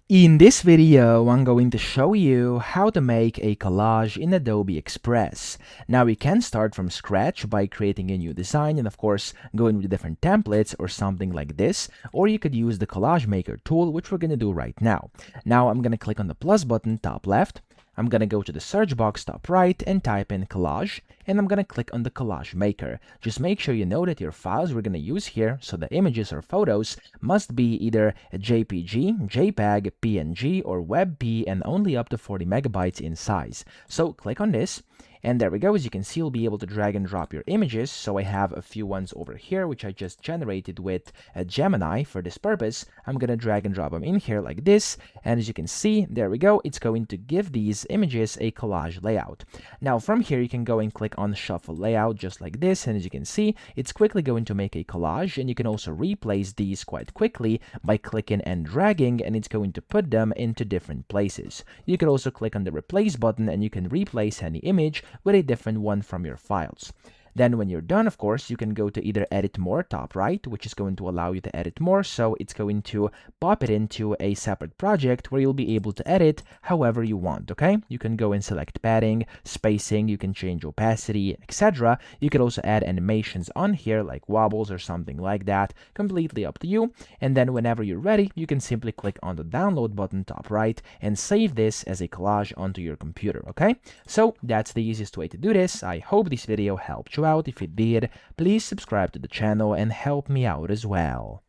In this video, I'm going to show you how to make a collage in Adobe Express. Now, you can start from scratch by creating a new design and of course going with different templates or something like this, or you could use the collage maker tool, which we're going to do right now. Now, I'm going to click on the plus button top left. I'm going to go to the search box top right and type in collage, and I'm going to click on the collage maker. Just make sure you know that your files we're going to use here, so the images or photos, must be either a JPG, JPEG, PNG, or WebP, and only up to 40 megabytes in size. So click on this. And there we go. As you can see, you'll be able to drag and drop your images. So I have a few ones over here, which I just generated with a Gemini for this purpose. I'm going to drag and drop them in here like this. And as you can see, there we go. It's going to give these images a collage layout. Now from here, you can go and click on Shuffle Layout just like this. And as you can see, it's quickly going to make a collage. And you can also replace these quite quickly by clicking and dragging, and it's going to put them into different places. You could also click on the Replace button and you can replace any image with a different one from your files. Then when you're done, of course, you can go to either Edit More top right, which is going to allow you to edit more, so it's going to pop it into a separate project where you'll be able to edit however you want, okay? You can go and select padding, spacing, you can change opacity, etc. You could also add animations on here like wobbles or something like that, completely up to you. And then whenever you're ready, you can simply click on the download button top right and save this as a collage onto your computer, okay? So that's the easiest way to do this. I hope this video helped you out. If it did, please subscribe to the channel and help me out as well.